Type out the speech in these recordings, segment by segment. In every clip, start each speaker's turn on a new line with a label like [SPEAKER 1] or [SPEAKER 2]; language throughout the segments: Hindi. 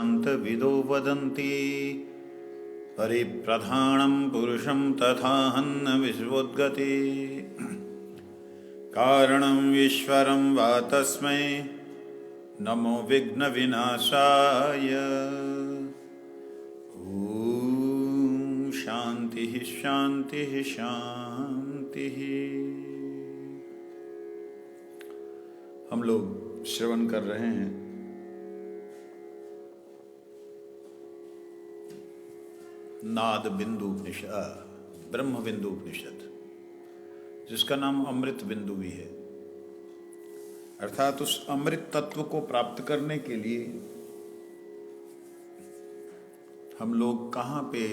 [SPEAKER 1] अंतविदो वदन्ति परिप्रधानं पुरुषं तथा हन्न विश्वोद्गति कारणं ईश्वरं वा तस्मै नमो विघ्नविनाशाय। ॐ शान्तिः शान्तिः शान्तिः। हम लोग श्रवण कर रहे हैं नाद बिंदु उपनिषद, ब्रह्म बिंदु उपनिषद, जिसका नाम अमृत बिंदु भी है। अर्थात उस अमृत तत्व को प्राप्त करने के लिए हम लोग कहाँ पे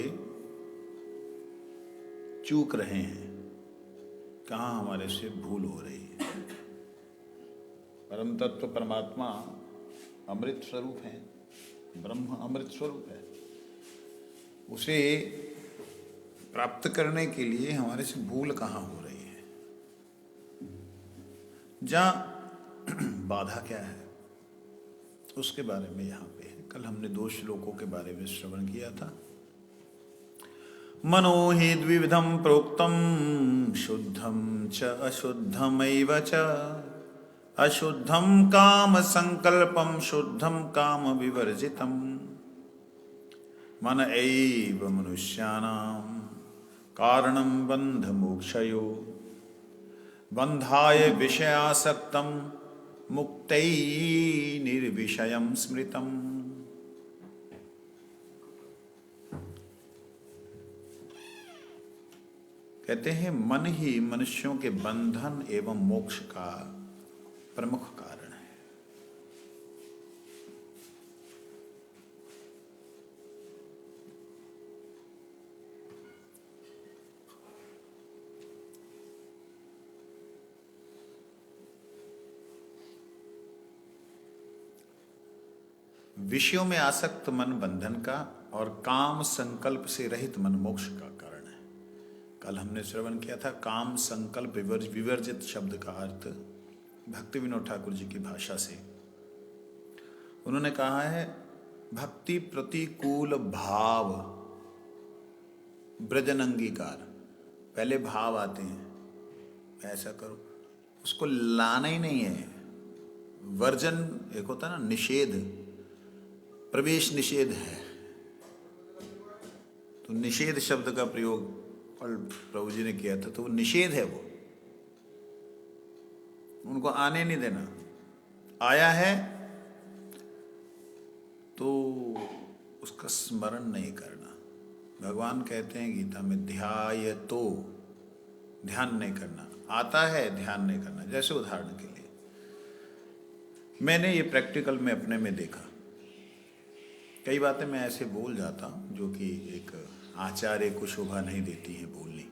[SPEAKER 1] चूक रहे हैं, कहाँ हमारे से भूल हो रही है। परम तत्व परमात्मा अमृत स्वरूप है, ब्रह्म अमृत स्वरूप है। उसे प्राप्त करने के लिए हमारे से भूल कहाँ हो रही है, जहाँ बाधा क्या है, उसके बारे में यहाँ पे है। कल हमने 2 श्लोकों के बारे में श्रवण किया था। मनो हि द्विविधं प्रोक्तं शुद्धं च अशुद्धमैव च। अशुद्धं काम संकल्पं शुद्धं काम विवर्जितम्। मन एव मनुष्याणां कारणं बंध मोक्षयो। बंधाय विषयासक्तं मुक्तै निर्विषयं स्मृतम्। कहते हैं मन ही मनुष्यों के बंधन एवं मोक्ष का प्रमुख कारण है। विषयों में आसक्त मन बंधन का और काम संकल्प से रहित मन मोक्ष का कारण है। कल हमने श्रवण किया था काम संकल्प विवर्जित शब्द का अर्थ भक्ति विनोद ठाकुर जी की भाषा से। उन्होंने कहा है भक्ति प्रतिकूल भाव ब्रजन अंगीकार। पहले भाव आते हैं, ऐसा करो, उसको लाना ही नहीं है। वर्जन एक होता है ना, निषेध, प्रवेश निषेध है। तो निषेध शब्द का प्रयोग प्रभु जी ने किया था, तो वो निषेध है। वो उनको आने नहीं देना। आया है तो उसका स्मरण नहीं करना। भगवान कहते हैं गीता में ध्यायतो, ध्यान नहीं करना। आता है, ध्यान नहीं करना। जैसे उदाहरण के लिए मैंने ये प्रैक्टिकल में अपने में देखा। कई बातें मैं ऐसे बोल जाता हूँ जो कि एक आचार्य को शोभा नहीं देती है बोलनी,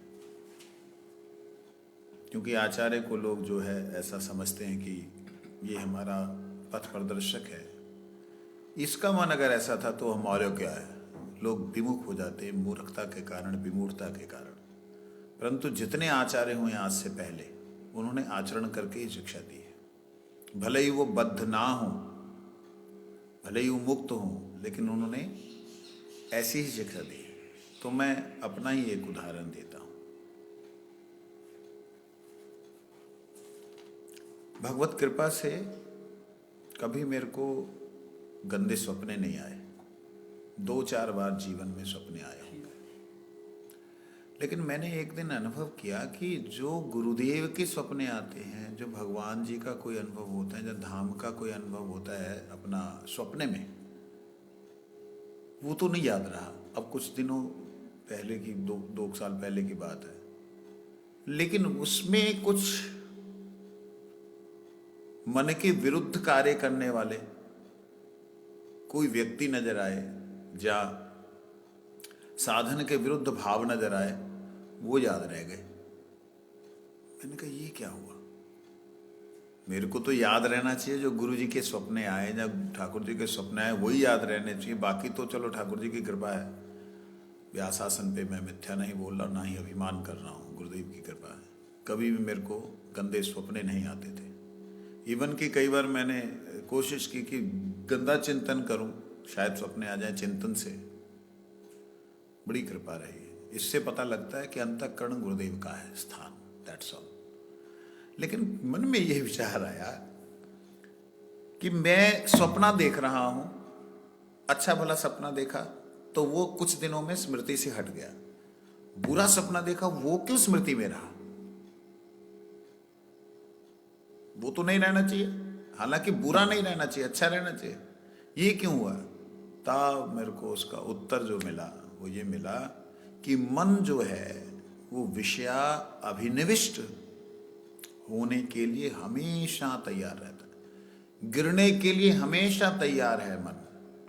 [SPEAKER 1] क्योंकि आचार्य को लोग जो है ऐसा समझते हैं कि ये हमारा पथ प्रदर्शक है। इसका मन अगर ऐसा था तो हमारे क्या है, लोग विमुख हो जाते मूर्खता के कारण, विमूढ़ता के कारण। परंतु जितने आचार्य हुए आज से पहले, उन्होंने आचरण करके ही शिक्षा दी है। भले ही वो बद्ध ना हो, भले ही वो मुक्त हो, लेकिन उन्होंने ऐसी ही शिक्षा दी है। तो मैं अपना ही एक उदाहरण देता हूँ। भगवत कृपा से कभी मेरे को गंदे सपने नहीं आए। 2-4 बार जीवन में सपने आए होंगे, लेकिन मैंने एक दिन अनुभव किया कि जो गुरुदेव के सपने आते हैं, जो भगवान जी का कोई अनुभव होता है, जो धाम का कोई अनुभव होता है अपना सपने में, वो तो नहीं याद रहा। अब कुछ दिनों पहले की, 2 साल पहले की बात है, लेकिन उसमें कुछ मन के विरुद्ध कार्य करने वाले कोई व्यक्ति नजर आए, या साधन के विरुद्ध भाव नजर आए, वो याद रह गए। मैंने कहा ये क्या हुआ? मेरे को तो याद रहना चाहिए जो गुरु जी के सपने आए, जब ठाकुर जी के सपने आए वही याद रहने चाहिए। बाकी तो चलो ठाकुर जी की कृपा है, व्यासासन पे मैं मिथ्या नहीं बोल रहा, ना ही अभिमान कर रहा हूँ, गुरुदेव की कृपा है। कभी भी मेरे को गंदे सपने नहीं आते थे। इवन कि कई बार मैंने कोशिश की कि गंदा चिंतन करूं शायद सपने आ जाए चिंतन से, बड़ी कृपा रही है। इससे पता लगता है कि अंतःकरण गुरुदेव का है स्थान, दैट्स ऑल। लेकिन मन में यह विचार आया कि मैं सपना देख रहा हूं, अच्छा भला सपना देखा तो वो कुछ दिनों में स्मृति से हट गया, बुरा सपना देखा वो क्यों स्मृति में रहा? वो तो नहीं रहना चाहिए, हालांकि बुरा नहीं रहना चाहिए, अच्छा रहना चाहिए, ये क्यों हुआ? तब मेरे को उसका उत्तर जो मिला वो ये मिला कि मन जो है वो विषया अभिनिविष्ट होने के लिए हमेशा तैयार रहता है, गिरने के लिए हमेशा तैयार है मन,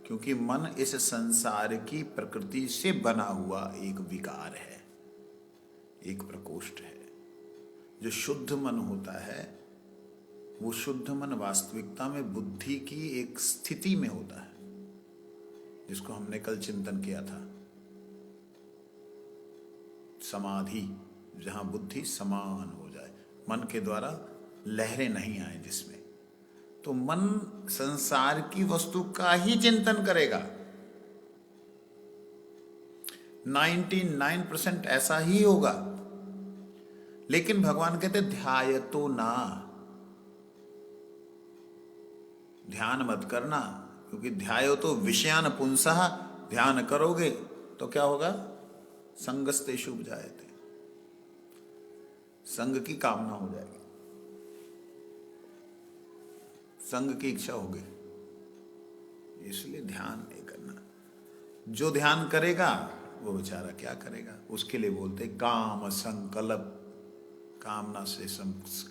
[SPEAKER 1] क्योंकि मन इस संसार की प्रकृति से बना हुआ एक विकार है, एक प्रकोष्ठ है। जो शुद्ध मन होता है वो शुद्ध मन वास्तविकता में बुद्धि की एक स्थिति में होता है, जिसको हमने कल चिंतन किया था, समाधि, जहां बुद्धि समान हो जाए, मन के द्वारा लहरें नहीं आए जिसमें। तो मन संसार की वस्तु का ही चिंतन करेगा, 99% ऐसा ही होगा। लेकिन भगवान कहते ध्यायतो ना, ध्यान मत करना, क्योंकि ध्यायो तो विषयान पुंसः, ध्यान करोगे तो क्या होगा? संगस्तेषु उपजायते, संग की कामना हो जाएगी, संग की इच्छा होगी, इसलिए ध्यान नहीं करना। जो ध्यान करेगा वो बेचारा क्या करेगा? उसके लिए बोलते काम संकल्प, कामना से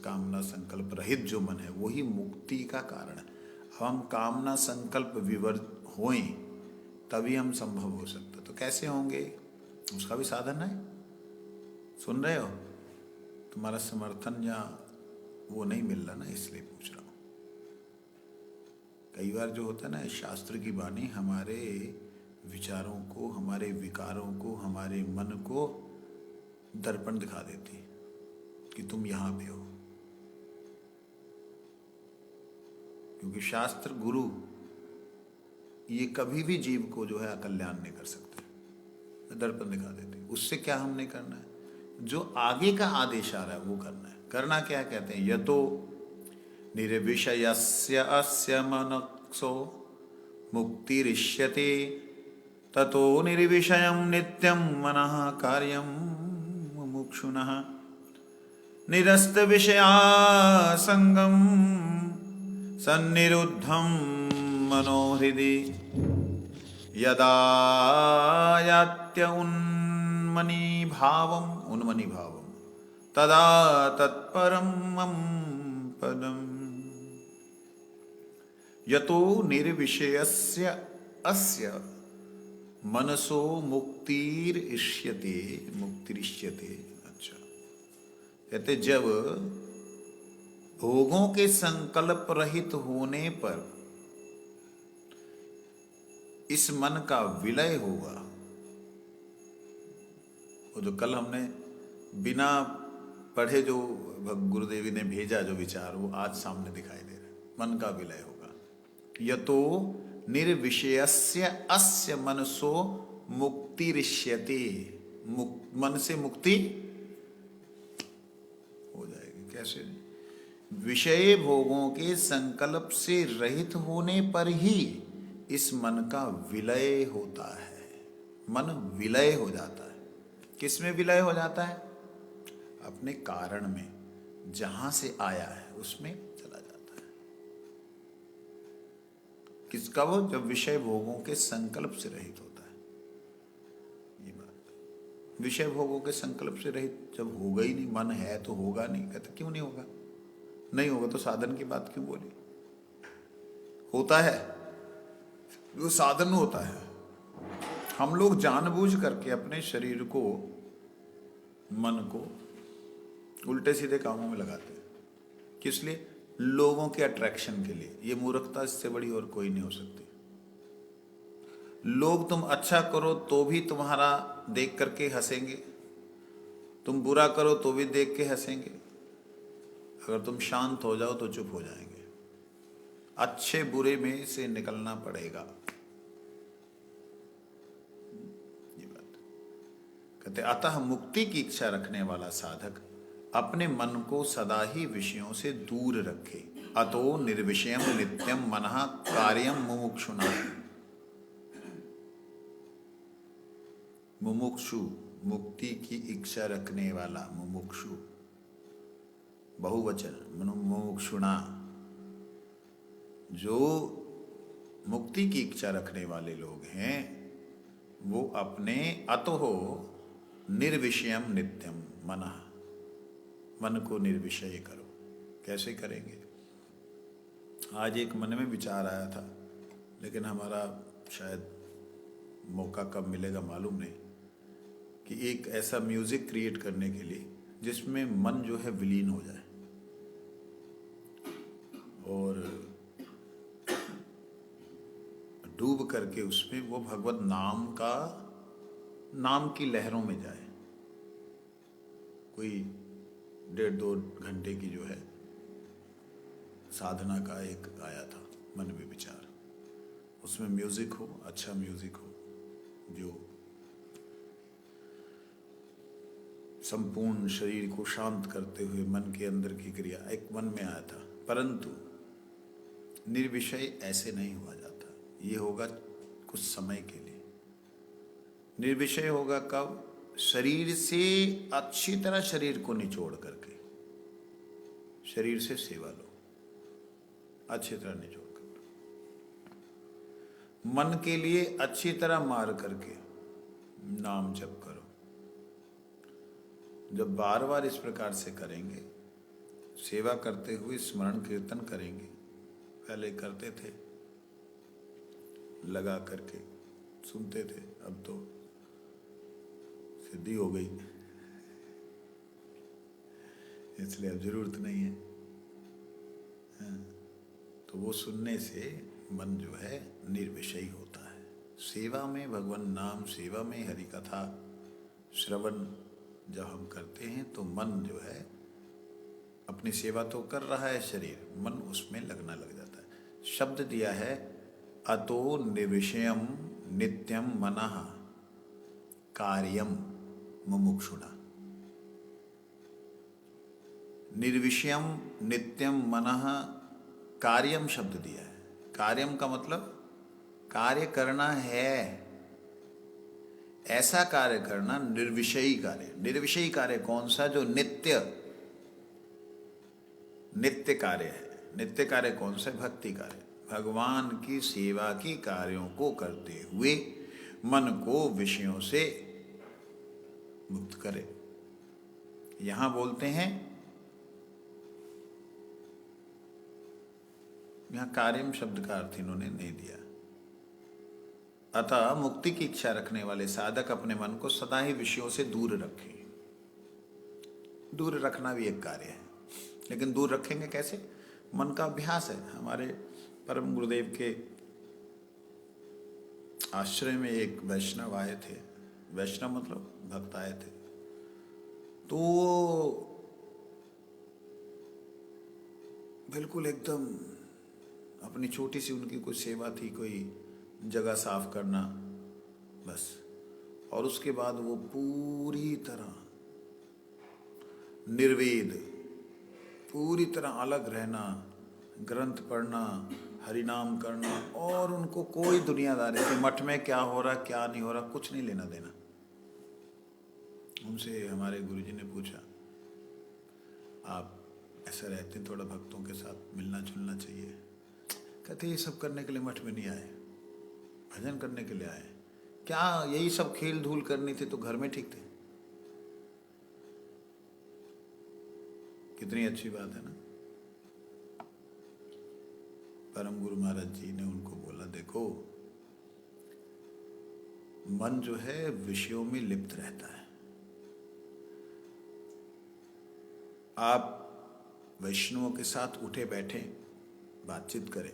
[SPEAKER 1] कामना संकल्प रहित जो मन है वही मुक्ति का कारण है। हम कामना संकल्प विवर्त होएं तभी हम संभव हो सकता। तो कैसे होंगे? उसका भी साधन है। सुन रहे हो? तुम्हारा समर्थन या वो नहीं मिल रहा ना, इसलिए पूछ रहा हूं। कई बार जो होता है ना, शास्त्र की वाणी हमारे विचारों को, हमारे विकारों को, हमारे मन को दर्पण दिखा देती कि तुम यहां पे हो। क्योंकि शास्त्र गुरु ये कभी भी जीव को जो है अकल्याण नहीं कर सकते, दर्पण दिखा देते। उससे क्या हमने करना है? जो आगे का आदेश आ रहा है वो करना है। करना क्या कहते हैं? यतो निर्विषयस्य अस्य मनसो मुक्तिरिष्यते ततो निर्विषयं नित्यं मनः कार्यं मुमुक्षुनः निरस्त विषयासंगं सन्निरुद्धं मनोहृदि यदा यात्य उन्मनी भावम तदा तत्परम पदम। यतो निर्विषयस्य अस्य मनसो मुक्तिरिष्यते। अच्छा, कहते जब भोगों के संकल्प रहित होने पर इस मन का विलय होगा। वो जो कल हमने बिना पढ़े जो गुरुदेवी ने भेजा जो विचार, वो आज सामने दिखाई दे रहा है। मन का विलय होगा। यतो निर्विषयस्य अस्य मनसो मुक्तिरिष्यते, मन से मुक्ति हो जाएगी। कैसे? विषय भोगों के संकल्प से रहित होने पर ही इस मन का विलय होता है। मन विलय हो जाता है। किस में विलय हो जाता है? अपने कारण में, जहां से आया है उसमें चला जाता है। किसका? वो जब विषय भोगों के संकल्प से रहित होता है। ये बात, विषय भोगों के संकल्प से रहित जब होगा ही नहीं, मन है तो होगा नहीं। कहते क्यों नहीं होगा? नहीं होगा तो साधन की बात क्यों बोली? होता है, वो साधन होता है। हम लोग जानबूझ करके अपने शरीर को, मन को उल्टे सीधे कामों में लगाते हैं। किस लिए? लोगों के अट्रैक्शन के लिए। ये मूर्खता इससे बड़ी और कोई नहीं हो सकती। लोग तुम अच्छा करो तो भी तुम्हारा देख करके हंसेंगे, तुम बुरा करो तो भी देख के हंसेंगे। अगर तुम शांत हो जाओ तो चुप हो जाएंगे। अच्छे बुरे में से निकलना पड़ेगा। कहते अतः मुक्ति की इच्छा रखने वाला साधक अपने मन को सदा ही विषयों से दूर रखे। अतो निर्विषयम नित्यम मनः कार्यम मुमुक्षुना। मुमुक्षु, मुक्ति की इच्छा रखने वाला, मुमुक्षु बहुवचन, मुमुक्षुना। जो मुक्ति की इच्छा रखने वाले लोग हैं वो अपने अतोहो निर्विषयम नित्यम मनः, मन को निर्विषय करो। कैसे करेंगे? आज एक मन में विचार आया था, लेकिन हमारा शायद मौका कब मिलेगा मालूम नहीं, कि एक ऐसा म्यूजिक क्रिएट करने के लिए जिसमें मन जो है विलीन हो जाए और डूब करके उसमें वो भगवत नाम की लहरों में जाए। कोई 1.5-2 घंटे की जो है साधना का एक आया था मन में विचार। उसमें म्यूजिक हो, अच्छा म्यूजिक हो, जो संपूर्ण शरीर को शांत करते हुए मन के अंदर की क्रिया, एक मन में आया था। परंतु निर्विषय ऐसे नहीं हुआ जाता। ये होगा कुछ समय के लिए। निर्विषय होगा कब? शरीर से अच्छी तरह शरीर को निचोड़ करके, शरीर से सेवा लो, अच्छी तरह निचोड़ कर, मन के लिए अच्छी तरह मार करके नाम जप करो। जब बार बार इस प्रकार से करेंगे, सेवा करते हुए स्मरण कीर्तन करेंगे, पहले करते थे लगा करके सुनते थे, अब तो सिद्धि हो गई, इसलिए अब जरूरत नहीं है। तो वो सुनने से मन जो है निर्विषयी होता है। सेवा में भगवान नाम, सेवा में हरि कथा श्रवण जब हम करते हैं तो मन जो है अपनी सेवा तो कर रहा है, शरीर, मन उसमें लगना लग जाता है। शब्द दिया है अतो निर्विषयम नित्यम मनः कार्यम मुमुक्षुना। निर्विषयम नित्यम मनः कार्यम शब्द दिया है। कार्यम का मतलब कार्य करना है, ऐसा कार्य करना, निर्विषयी कार्य। निर्विषयी कार्य कौन सा? जो नित्य कार्य है। नित्य कार्य कौन सा? भक्ति कार्य। भगवान की सेवा की कार्यों को करते हुए मन को विषयों से मुक्त करे। यहां बोलते हैं, यहां कार्यम शब्द का अर्थ इन्होंने नहीं दिया। अतः मुक्ति की इच्छा रखने वाले साधक अपने मन को सदा ही विषयों से दूर रखें। दूर रखना भी एक कार्य है, लेकिन दूर रखेंगे कैसे? मन का अभ्यास है। हमारे परम गुरुदेव के आश्रय में एक वैष्णव आए थे, वैष्णव मतलब भक्त आए थे, तो बिल्कुल एकदम अपनी छोटी सी उनकी कोई सेवा थी, कोई जगह साफ करना बस, और उसके बाद वो पूरी तरह निर्वेद, पूरी तरह अलग रहना, ग्रंथ पढ़ना, हरिनाम करना, और उनको कोई दुनियादारी से मठ में क्या हो रहा क्या नहीं हो रहा कुछ नहीं लेना देना। उनसे हमारे गुरुजी ने पूछा, आप ऐसा रहते हैं, थोड़ा भक्तों के साथ मिलना जुलना चाहिए। कहते ये सब करने के लिए मठ में नहीं आए, भजन करने के लिए आए। क्या यही सब खेल धूल करनी थी तो घर में ठीक थे। कितनी अच्छी बात है ना। परम गुरु महाराज जी ने उनको बोला, देखो मन जो है विषयों में लिप्त रहता है। आप वैष्णवों के साथ उठे बैठे बातचीत करें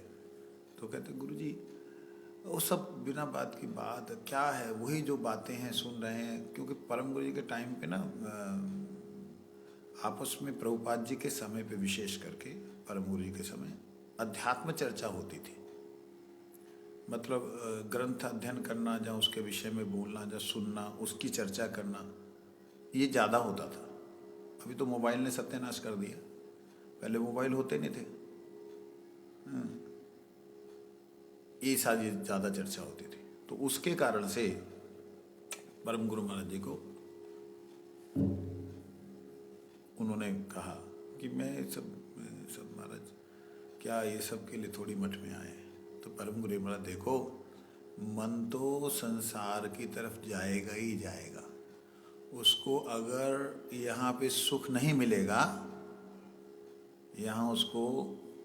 [SPEAKER 1] तो कहते गुरुजी वो सब बिना बात की बात क्या है, वही जो बातें हैं सुन रहे हैं। क्योंकि परम गुरु जी के टाइम पे ना आपस में प्रभुपाद जी के समय पे विशेष करके परम गुरु जी के समय अध्यात्म चर्चा होती थी। मतलब ग्रंथ अध्ययन करना, जहाँ उसके विषय में बोलना, जहाँ सुनना, उसकी चर्चा करना, ये ज़्यादा होता था। अभी तो मोबाइल ने सत्यानाश कर दिया, पहले मोबाइल होते नहीं थे। ये सारी ज़्यादा चर्चा होती थी। तो उसके कारण से परम गुरु महाराज जी को उन्होंने कहा कि मैं सब महाराज क्या ये सब के लिए थोड़ी मठ में आए। तो परम गुरु महाराज, देखो मन तो संसार की तरफ जाएगा ही जाएगा। उसको अगर यहाँ पे सुख नहीं मिलेगा, यहाँ उसको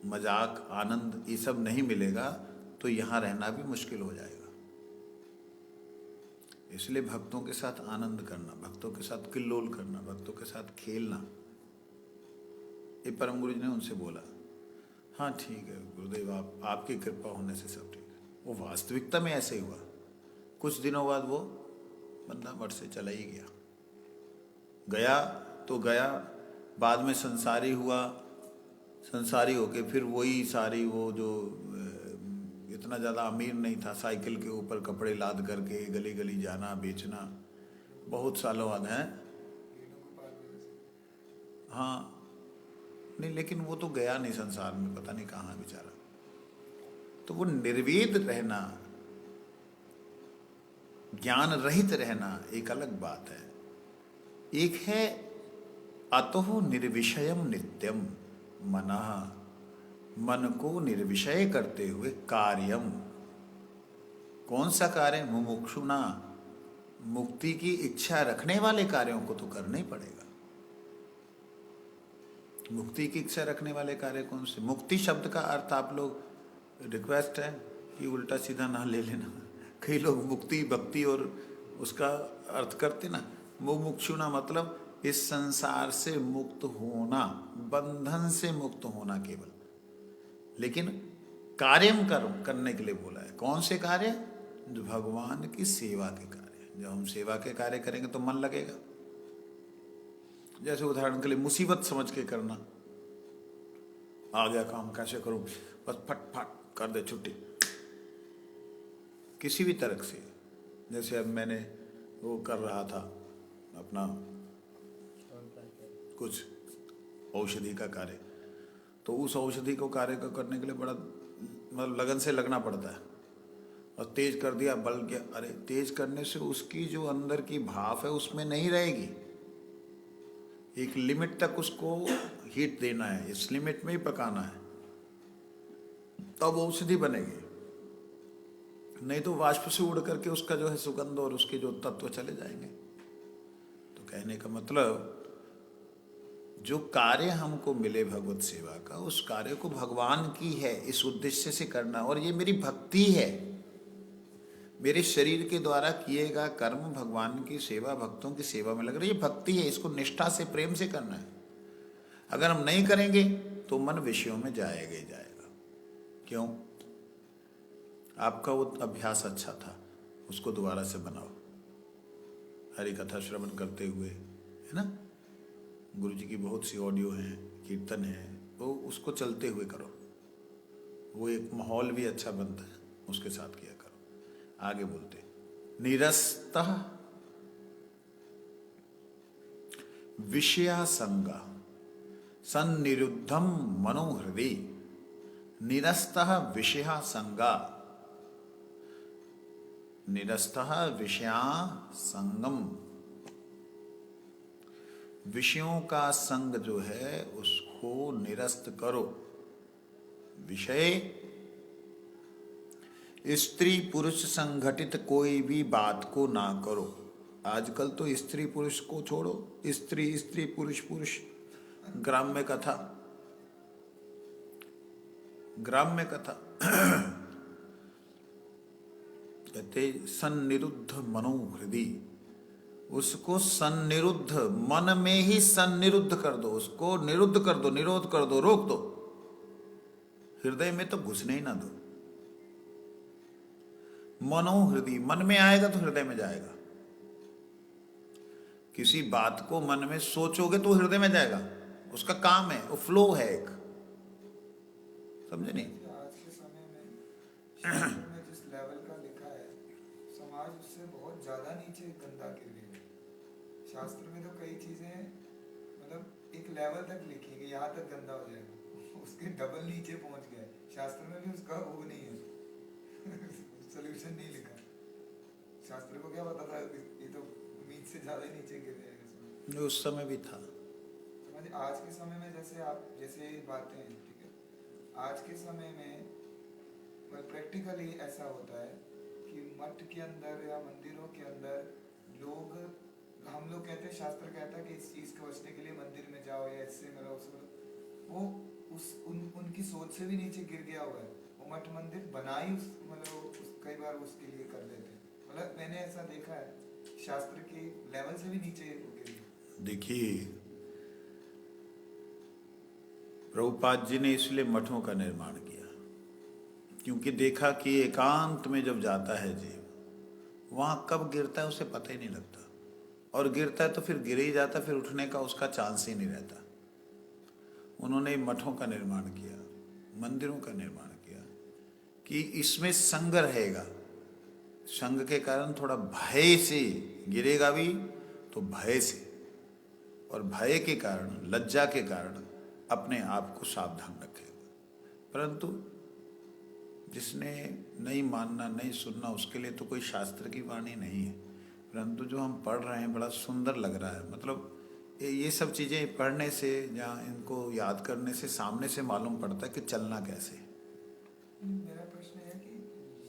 [SPEAKER 1] मजाक आनंद ये सब नहीं मिलेगा, तो यहाँ रहना भी मुश्किल हो जाएगा। इसलिए भक्तों के साथ आनंद करना, भक्तों के साथ किल्लोल करना, भक्तों के साथ खेलना, ये परम गुरु जी ने उनसे बोला। हाँ ठीक है गुरुदेव, आपकी कृपा होने से सब ठीक है। वो वास्तविकता में ऐसे ही हुआ। कुछ दिनों बाद वो बंदा मठ से चला ही गया तो गया, बाद में संसारी हुआ, संसारी होके फिर वही सारी वो जो इतना ज़्यादा अमीर नहीं था, साइकिल के ऊपर कपड़े लाद करके गली गली जाना बेचना, बहुत सालों बाद है। हाँ नहीं, लेकिन वो तो गया नहीं संसार में, पता नहीं कहाँ बेचारा। तो वो निर्वेद रहना, ज्ञान रहित रहना एक अलग बात है। एक है अतो निर्विषयम नित्यम मनः, मन को निर्विषय करते हुए कार्यम। कौन सा कार्य? मुमुक्षुना, मुक्ति की इच्छा रखने वाले कार्यों को तो करना ही पड़ेगा। मुक्ति की इच्छा रखने वाले कार्य कौन से? मुक्ति शब्द का अर्थ आप लोग, रिक्वेस्ट है कि उल्टा सीधा ना ले लेना। कई लोग मुक्ति भक्ति और उसका अर्थ करते ना। मुमुक्षुना मतलब इस संसार से मुक्त होना, बंधन से मुक्त होना केवल। लेकिन कार्यम करने के लिए बोला है। कौन से कार्य? जो भगवान की सेवा के कार्य। जब हम सेवा के कार्य करेंगे तो मन लगेगा। जैसे उदाहरण के लिए मुसीबत समझ के करना, आ गया काम, कैसे करूं, बस फट फट कर दे छुट्टी, किसी भी तरह से। जैसे अब मैंने वो कर रहा था अपना कुछ औषधि का कार्य, तो उस औषधि को कार्य को करने के लिए बड़ा मतलब लगन से लगना पड़ता है। और तेज कर दिया, बल गया, अरे तेज करने से उसकी जो अंदर की भाप है उसमें नहीं रहेगी। एक लिमिट तक उसको हीट देना है, इस लिमिट में ही पकाना है, तब औषधि बनेगी। नहीं तो वाष्प से उड़ करके उसका जो है सुगंध और उसके जो तत्व चले जाएंगे। तो कहने का मतलब, जो कार्य हमको मिले भगवत सेवा का, उस कार्य को भगवान की है इस उद्देश्य से करना। और ये मेरी भक्ति है, मेरे शरीर के द्वारा किएगा कर्म भगवान की सेवा, भक्तों की सेवा में लग रही है, भक्ति है। इसको निष्ठा से प्रेम से करना है। अगर हम नहीं करेंगे तो मन विषयों में जाएगा ही जाएगा। क्यों? आपका वो अभ्यास अच्छा था, उसको दोबारा से बनाओ। हरि कथा श्रवण करते हुए, है ना, गुरु जी की बहुत सी ऑडियो हैं, कीर्तन है, वो उसको चलते हुए करो। वो एक माहौल भी अच्छा बनता है, उसके साथ किया करो। आगे बोलते, निरस्तः विषयासंगा सन्निरुद्धम मनोहृदय। निरस्तः विषयासंगा, निरस्तः विषयासंगम, विषयों का संग जो है उसको निरस्त करो। विषय स्त्री पुरुष संगठित कोई भी बात को ना करो। आजकल तो स्त्री पुरुष को छोड़ो, स्त्री स्त्री पुरुष पुरुष। ग्राम्य कथा, ग्राम्य कथा कहते सन्निरुद्ध मनोहृदय, उसको सन्निरुद्ध, मन में ही सन्निरुद्ध कर दो, उसको निरुद्ध कर दो, निरोध कर दो, रोक दो। हृदय में तो घुसने ही ना दो। मनोहृदय, मन में आएगा तो हृदय में जाएगा। किसी बात को मन में सोचोगे तो हृदय में जाएगा, उसका काम है, वो फ्लो है एक। समझे नहीं?
[SPEAKER 2] आज के समय में जिस लेवल का लिखा है, समाज उससे बहुत ज्यादा नीचे गंदा गिर गया। शास्त्र में तो कई चीजें मतलब एक लेवल तक लिखी है कि यहाँ तक गंदा हो जाएगा, उसके डबल नीचे पहुंच गया है। शास्त्र में भी उसका वो नहीं है सोल्यूशन नहीं लिखा। शास्त्र को क्या पता था ये तो उम्मीद से ज्यादा ही नीचे गिर जाएगा इसमें।
[SPEAKER 1] जो उस समय भी था।
[SPEAKER 2] समझे आज के समय में जैसे आप जैसे बातें हैं, ठीक है, आज के समय में प्रैक्टिकली ऐसा होता है कि मठ के अंदर या मंदिरों के अंदर लोग, हम लोग कहते हैं, शास्त्र कहता है कि इस चीज को बचने के लिए मंदिर में जाओ या इससे मिलो उससे मिलो, वो उनकी सोच से भी नीचे गिर गया हुआ है। वो मठ मंदिर बना ही कई बार उसके लिए कर देते हैं। मतलब मैंने ऐसा देखा है शास्त्र के लेवल से भी नीचे गिर गया।
[SPEAKER 1] देखिए, प्रभुपाद जी ने इसलिए मठों का निर्माण किया क्योंकि देखा कि एकांत में जब जाता है जीव, वहां कब गिरता है उसे पता ही नहीं लगता, और गिरता है तो फिर गिर ही जाता, फिर उठने का उसका चांस ही नहीं रहता। उन्होंने मठों का निर्माण किया, मंदिरों का निर्माण किया कि इसमें संग रहेगा। संग के कारण थोड़ा भय से गिरेगा भी, तो भय से, और भय के कारण, लज्जा के कारण अपने आप को सावधान रखेगा। परंतु जिसने नहीं मानना, नहीं सुनना, उसके लिए तो कोई शास्त्र की वाणी नहीं है। परंतु जो हम पढ़ रहे हैं बड़ा सुंदर लग रहा है। मतलब ये सब चीज़ें पढ़ने से या इनको याद करने से सामने से मालूम पड़ता है कि चलना कैसे।
[SPEAKER 2] मेरा प्रश्न है कि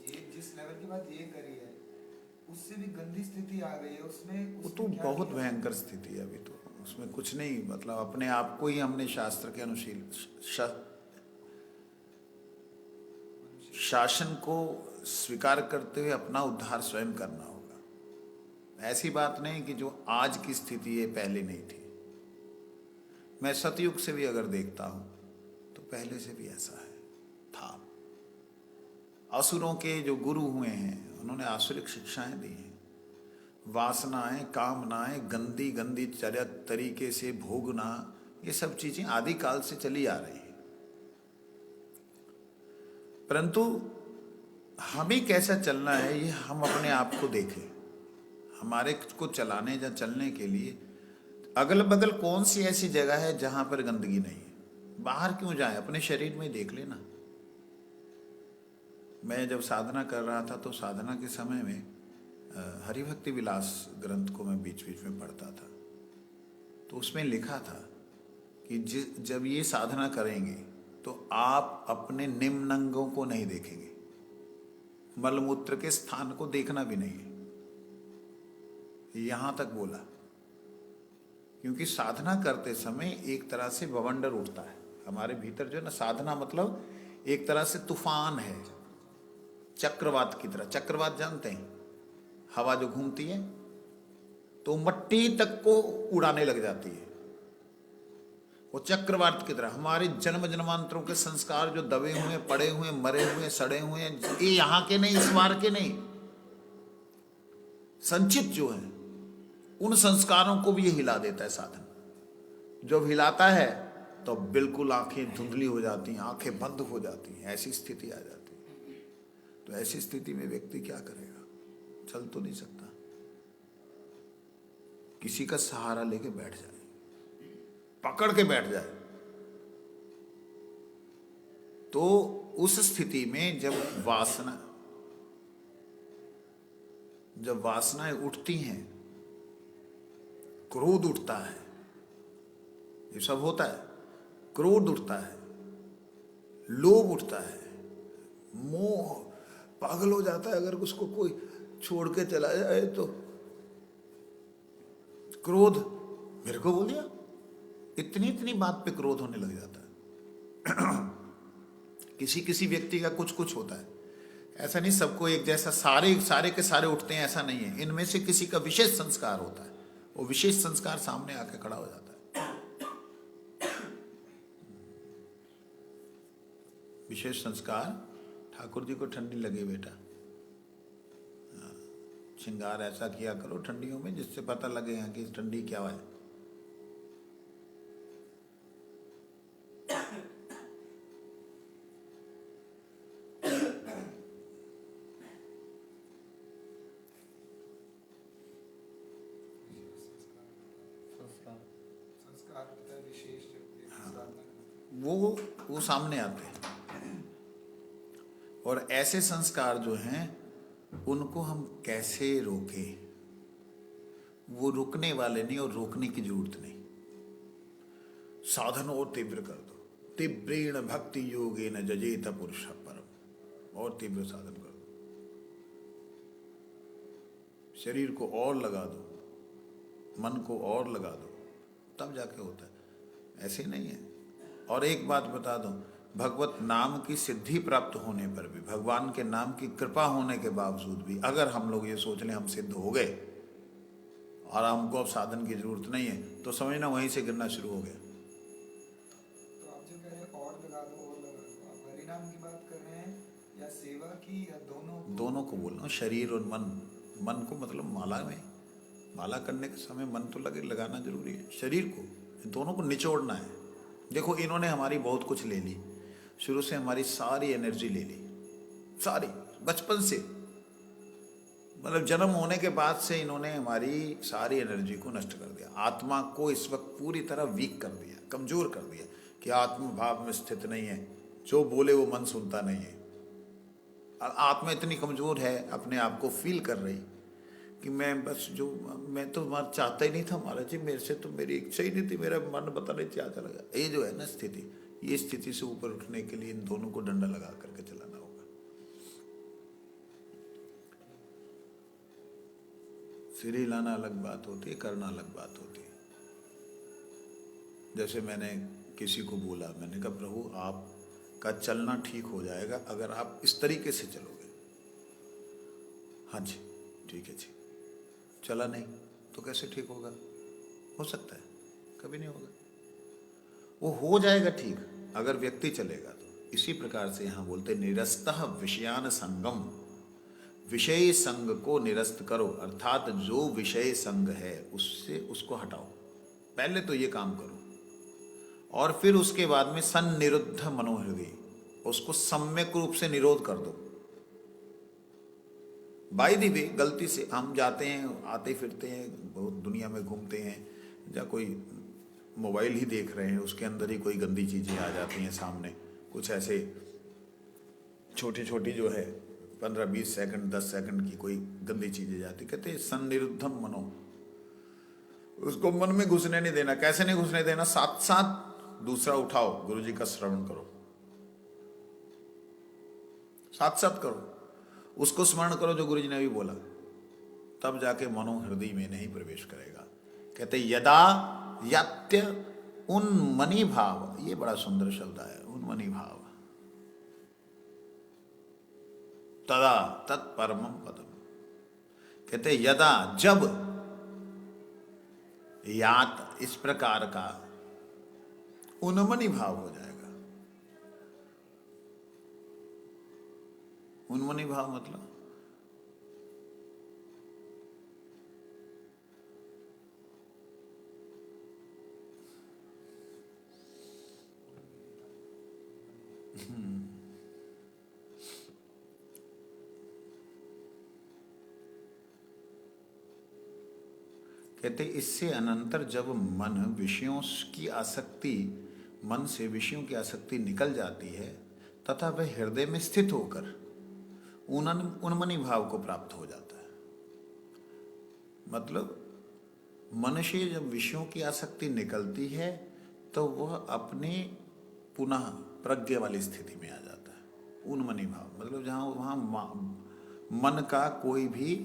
[SPEAKER 2] ये जिस लेवल की बात ये करी है, उससे भी गंदी स्थिति आ गई है उसमें।
[SPEAKER 1] वो तो बहुत भयंकर स्थिति है। अभी तो उसमें कुछ नहीं, मतलब अपने आप को ही हमने शास्त्र के शासन को स्वीकार करते हुए अपना उद्धार स्वयं करना होगा। ऐसी बात नहीं कि जो आज की स्थिति है पहले नहीं थी। मैं सतयुग से भी अगर देखता हूं तो पहले से भी ऐसा है, था। असुरों के जो गुरु हुए हैं उन्होंने आसुरिक शिक्षाएं दी हैं। वासनाएं, कामनाएं, गंदी गंदी तरीके से भोगना, ये सब चीजें आदिकाल से चली आ रही हैं। परंतु हमें कैसा चलना है ये हम अपने आप को देखें। हमारे को चलाने या चलने के लिए अगल बगल कौन सी ऐसी जगह है जहां पर गंदगी नहीं है। बाहर क्यों जाए, अपने शरीर में देख लेना। मैं जब साधना कर रहा था तो साधना के समय में हरिभक्ति विलास ग्रंथ को मैं बीच बीच में पढ़ता था। तो उसमें लिखा था कि जब ये साधना करेंगे तो आप अपने निम्न अंगों को नहीं देखेंगे, मलमूत्र के स्थान को देखना भी नहीं है। यहां तक बोला, क्योंकि साधना करते समय एक तरह से बवंडर उठता है हमारे भीतर। जो है ना, साधना मतलब एक तरह से तूफान है, चक्रवात की तरह। चक्रवात जानते हैं, हवा जो घूमती है तो मट्टी तक को उड़ाने लग जाती है। वो चक्रवात की तरह हमारे जन्म जन्मांतरों के संस्कार जो दबे हुए, पड़े हुए, मरे हुए, सड़े हुए, ये यहां के नहीं, इस बार के नहीं, संचित जो है, उन संस्कारों को भी ये हिला देता है साधन। जब हिलाता है तो बिल्कुल आंखें धुंधली हो जाती हैं, आंखें बंद हो जाती हैं, ऐसी स्थिति आ जाती है। तो ऐसी स्थिति में व्यक्ति क्या करेगा? चल तो नहीं सकता, किसी का सहारा लेके बैठ जाए, पकड़ के बैठ जाए। तो उस स्थिति में जब वासनाएं उठती हैं, क्रोध उठता है, ये सब होता है। क्रोध उठता है, लोभ उठता है, मोह, पागल हो जाता है अगर उसको कोई छोड़ के चला जाए तो। क्रोध, मेरे को बोल दिया, इतनी इतनी बात पे क्रोध होने लग जाता है। किसी किसी व्यक्ति का कुछ कुछ होता है, ऐसा नहीं सबको एक जैसा सारे के सारे उठते हैं, ऐसा नहीं है। इनमें से किसी का विशेष संस्कार होता है, वो विशेष संस्कार सामने आके खड़ा हो जाता है। विशेष संस्कार, ठाकुर जी को ठंडी लगे बेटा, श्रृंगार ऐसा किया करो ठंडियों में जिससे पता लगे यहाँ की ठंडी क्या है।
[SPEAKER 2] यथार्थ विशेष जब ये साधना करते
[SPEAKER 1] वो सामने आते हैं। और ऐसे संस्कार जो हैं उनको हम कैसे रोकें? वो रुकने वाले नहीं और रोकने की जरूरत नहीं। साधन और तीव्र कर दो, तीव्रेण भक्ति योगेन जजेत पुरुष परम, और तीव्र साधन कर दो, शरीर को और लगा दो, मन को और लगा दो, तब जाके होता है, ऐसे नहीं है। और एक बात बता दूं, भगवत नाम की सिद्धि प्राप्त होने पर भी, भगवान के नाम की कृपा होने के बावजूद भी, अगर हम लोग ये सोच लें हम सिद्ध हो गए और हमको अब साधन की जरूरत नहीं है, तो समझना वहीं से गिरना शुरू हो गया।
[SPEAKER 2] तो आप जो कह रहे हैं और लगा दो, आप हरिनाम की बात कर रहे हैं या सेवा की, या दोनों?
[SPEAKER 1] दोनों को बोल रहा हूँ, शरीर और मन। मन को मतलब माला में, माला करने के समय मन तो लगाना जरूरी है। शरीर को, दोनों को निचोड़ना है। देखो इन्होंने हमारी बहुत कुछ ले ली, शुरू से हमारी सारी एनर्जी ले ली, सारी, बचपन से, मतलब जन्म होने के बाद से इन्होंने हमारी सारी एनर्जी को नष्ट कर दिया। आत्मा को इस वक्त पूरी तरह वीक कर दिया, कमजोर कर दिया कि आत्म भाव में स्थित नहीं है, जो बोले वो मन सुनता नहीं है। आत्मा इतनी कमजोर है, अपने आप को फील कर रही कि मैं बस जो, मैं तो चाहता ही नहीं था महाराज जी, मेरे से तो मेरी इच्छा ही नहीं थी, मेरा मन पता नहीं क्या चला गया। ये जो है ना स्थिति, ये स्थिति से ऊपर उठने के लिए इन दोनों को डंडा लगा करके चलाना होगा। सिर हिलाना अलग बात होती है, करना अलग बात होती है। जैसे मैंने किसी को बोला, मैंने कहा प्रभु आपका चलना ठीक हो जाएगा अगर आप इस तरीके से चलोगे। हाँ जी ठीक है जी। चला नहीं तो कैसे ठीक होगा? हो सकता है कभी नहीं होगा, वो हो जाएगा ठीक अगर व्यक्ति चलेगा तो। इसी प्रकार से यहाँ बोलते निरस्तः विषयान संगम, विषय संग को निरस्त करो, अर्थात जो विषय संग है उससे उसको हटाओ। पहले तो ये काम करो और फिर उसके बाद में सन्निरुद्ध मनोहृदय, उसको सम्यक रूप से निरोध कर दो। बाय द वे गलती से हम जाते हैं, आते फिरते हैं, बहुत दुनिया में घूमते हैं, या कोई मोबाइल ही देख रहे हैं, उसके अंदर ही कोई गंदी चीज़ें आ जाती हैं सामने, कुछ ऐसे छोटी छोटी जो है 15-20 सेकंड 10 सेकंड की कोई गंदी चीज़ें जाती, कहते हैं सन्निरुद्धम मनो, उसको मन में घुसने नहीं देना। कैसे नहीं घुसने देना? साथ साथ दूसरा उठाओ, गुरुजी का श्रवण करो, साथ साथ करो, उसको स्मरण करो जो गुरुजी ने भी बोला, तब जाके मनो हृदय में नहीं प्रवेश करेगा। कहते यदा यत्य उन्मनी भाव, ये बड़ा सुंदर शब्द है, उन्मनी भाव, तदा तत्परमं पदम। कहते यदा, जब, यात, इस प्रकार का उन्मनी भाव हो जाएगा। उन्मनी भाव मतलब कहते इससे अनंतर जब मन विषयों की आसक्ति, मन से विषयों की आसक्ति निकल जाती है तथा वह हृदय में स्थित होकर उन्मनी भाव को प्राप्त हो जाता है। मतलब मन से जब विषयों की आसक्ति निकलती है तो वह अपने पुनः प्रज्ञा वाली स्थिति में आ जाता है। उन्मनी भाव मतलब जहाँ वहाँ मन का कोई भी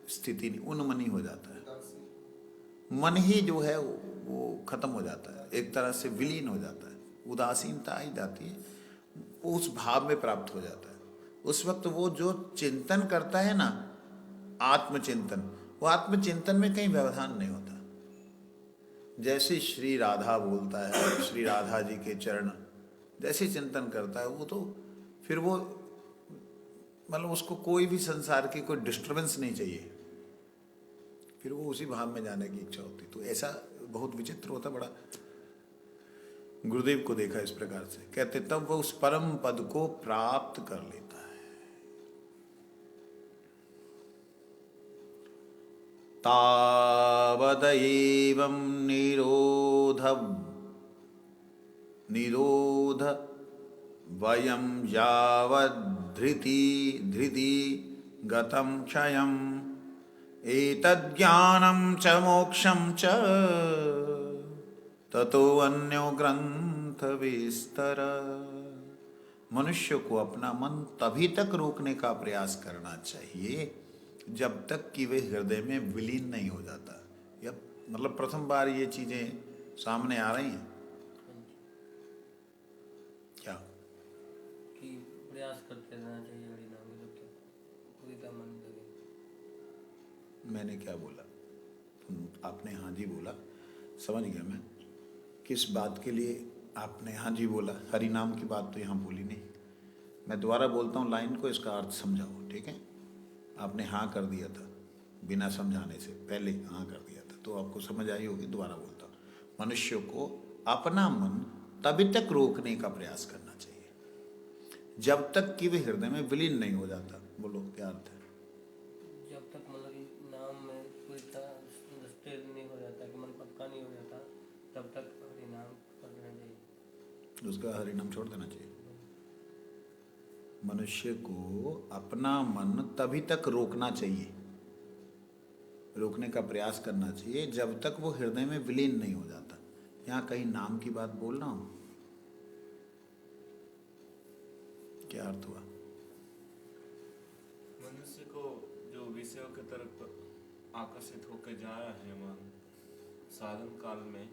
[SPEAKER 1] स्थिति नहीं, उन्मनी हो जाता है। मन ही जो है वो खत्म हो जाता है, एक तरह से विलीन हो जाता है, उदासीनता आई जाती है, उस भाव में प्राप्त हो जाता है। उस वक्त वो जो चिंतन करता है ना, आत्मचिंतन, वो आत्मचिंतन में कहीं व्यवधान नहीं होता। जैसे श्री राधा बोलता है, श्री राधा जी के चरण जैसे चिंतन करता है, वो तो फिर वो मतलब उसको कोई भी संसार की कोई डिस्टर्बेंस नहीं चाहिए, फिर वो उसी भाव में जाने की इच्छा होती। तो ऐसा बहुत विचित्र होता, बड़ा गुरुदेव को देखा इस प्रकार से। कहते तब वह उस परम पद को प्राप्त कर लेता है। तावदैवं निरोध निरोध वयं यावद्धृति धृति गतं क्षयम् एतज्ज्ञानं च मोक्षं च ततो अन्यो ग्रंथ विस्तर। मनुष्य को अपना मन तभी तक रोकने का प्रयास करना चाहिए जब तक कि वे हृदय में विलीन नहीं हो जाता। या मतलब प्रथम बार ये चीजें सामने आ रही हैं क्या
[SPEAKER 3] कि प्रयास करते रहना चाहिए हरि नाम में, जब तक पूरी तरह मन लगे।
[SPEAKER 1] मैंने क्या बोला? आपने हाँ जी बोला, समझ गया मैं किस बात के लिए आपने हाँ जी बोला। हरि नाम की बात तो यहाँ बोली नहीं। मैं दोबारा बोलता हूँ लाइन को, इसका अर्थ समझाओ, ठीक है? आपने हाँ कर दिया था बिना समझाने से, पहले हाँ कर दिया था तो आपको समझ आई होगी। दोबारा बोलता हूँ, मनुष्य को अपना मन तभी तक रोकने का प्रयास करना चाहिए जब तक कि वह हृदय में विलीन नहीं हो जाता। बोलो क्या अर्थ है?
[SPEAKER 3] जब तक मतलब कि नाम में पूरी तरह स्थिर नहीं हो जाता, कि मन पक्का नहीं हो जाता, तब तक हरि नाम करना चाहिए,
[SPEAKER 1] उसका हरि नाम छोड़ देना चाहिए। मनुष्य को अपना मन तभी तक रोकना चाहिए, रोकने का प्रयास करना चाहिए जब तक वो हृदय में विलीन नहीं हो जाता। यहाँ कहीं नाम की बात बोल रहा हूं, क्या अर्थ हुआ?
[SPEAKER 4] मनुष्य को जो विषयों की तरफ आकर्षित होकर जा रहा है मन साधन काल में,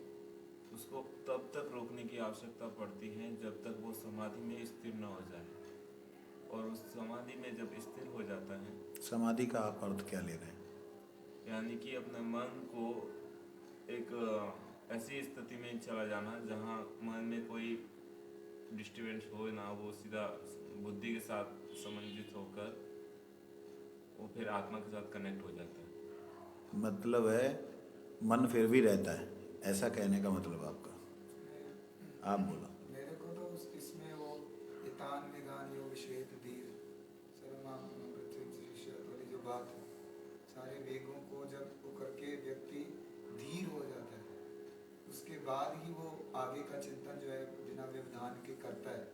[SPEAKER 4] उसको तब तक रोकने की आवश्यकता पड़ती है जब तक वो समाधि में स्थिर न हो जाए। और उस समाधि में जब स्थिर हो जाता है,
[SPEAKER 1] समाधि का आप अर्थ क्या ले रहे हैं?
[SPEAKER 4] यानी कि अपने मन को एक ऐसी स्थिति में चला जाना जहाँ मन में कोई डिस्टर्बेंस हो ना, वो सीधा बुद्धि के साथ संबंधित होकर वो फिर आत्मा के साथ कनेक्ट हो जाता है।
[SPEAKER 1] मतलब है मन फिर भी रहता है, ऐसा कहने का मतलब आपका? आप बोलो।
[SPEAKER 2] मेरे को तो इसमें वो इतान विधान योग श्वेत धीर सर्वमाम पृथ्वी वाली जो बात है, सारे वेगों को जब वो करके व्यक्ति धीर हो जाता है, उसके बाद ही वो आगे का चिंतन जो है बिना व्यवधान के करता है।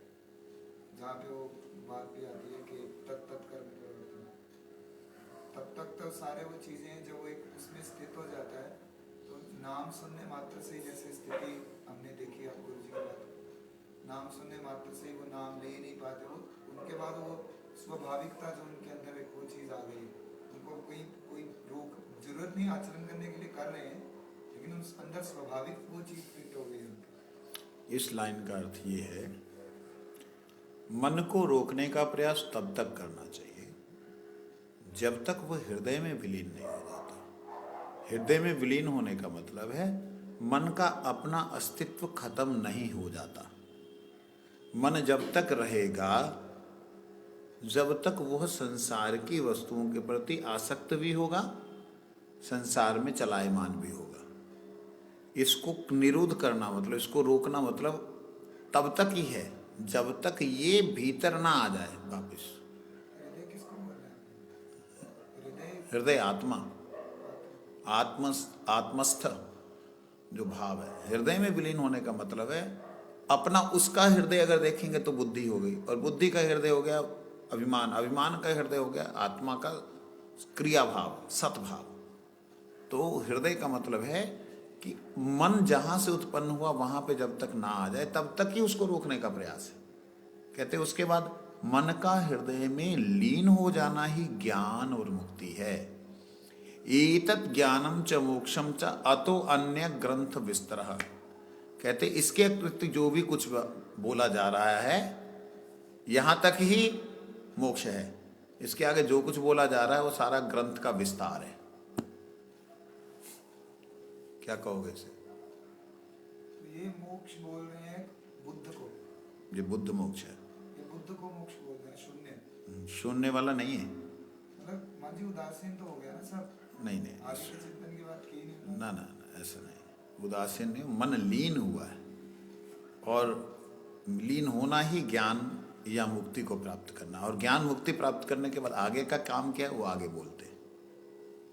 [SPEAKER 2] जहाँ पे वो बात भी आती है कि तत्त कर्म प्रवर्तन, तब तक तो सारे वो चीज़ें जब वो एक उसमें स्थित हो जाता है तो नाम सुनने मात्र से ही, जैसे स्थिति हमने देखी आप गुरु जी की बात, नाम सुनने मात्र से ही वो नाम ले ही नहीं पाते, वो उनके बाद वो स्वाभाविकता जो उनके अंदर एक वो चीज़ आ गई, उनको कोई रोक जरूरत नहीं आचरण करने के लिए कर रहे हैं, लेकिन उस अंदर स्वाभाविक वो चीज़ फिट हो गई उनकी।
[SPEAKER 1] इस लाइन का अर्थ ये है, मन को रोकने का प्रयास तब तक करना चाहिए जब तक वह हृदय में विलीन नहीं हो जाता। हृदय में विलीन होने का मतलब है मन का अपना अस्तित्व खत्म नहीं हो जाता। मन जब तक रहेगा, जब तक वह संसार की वस्तुओं के प्रति आसक्त भी होगा, संसार में चलायमान भी होगा। इसको निरोध करना मतलब, इसको रोकना मतलब तब तक ही है जब तक ये भीतर ना आ जाए वापिस।
[SPEAKER 2] हृदय किसको बोल रहे हैं?
[SPEAKER 1] हृदय आत्मा, आत्मस्थ जो भाव है, हृदय में विलीन होने का मतलब है अपना उसका हृदय अगर देखेंगे तो बुद्धि हो गई, और बुद्धि का हृदय हो गया अभिमान, अभिमान का हृदय हो गया आत्मा का क्रिया भाव, सतभाव। तो हृदय का मतलब है कि मन जहां से उत्पन्न हुआ वहां पे जब तक ना आ जाए तब तक ही उसको रोकने का प्रयास है। कहते हैं उसके बाद मन का हृदय में लीन हो जाना ही ज्ञान और मुक्ति है। एतत् ज्ञानम च मोक्षम च अतो अन्य ग्रंथ विस्तरः। कहते इसके अतिरिक्त जो भी कुछ बोला जा रहा है यहां तक ही मोक्ष है, इसके आगे जो कुछ बोला जा रहा है वो सारा ग्रंथ का विस्तार है। क्या कहोगे इसे?
[SPEAKER 2] तो ये मोक्ष बोल रहे हैं बुद्ध को,
[SPEAKER 1] ये बुद्ध मोक्ष है,
[SPEAKER 2] ये बुद्ध को मोक्ष बोल रहे हैं, शून्य,
[SPEAKER 1] शून्य वाला नहीं है।
[SPEAKER 2] मतलब मान जी उदासीन तो हो गया ना सब,
[SPEAKER 1] नहीं
[SPEAKER 2] आगे के चिंतन की बात की नहीं।
[SPEAKER 1] ना ना ना, ऐसा नहीं, उदासीन नहीं, मन लीन हुआ है, और लीन होना ही ज्ञान या मुक्ति को प्राप्त करना। और ज्ञान मुक्ति प्राप्त करने के बाद आगे का काम क्या है वो आगे बोलते हैं।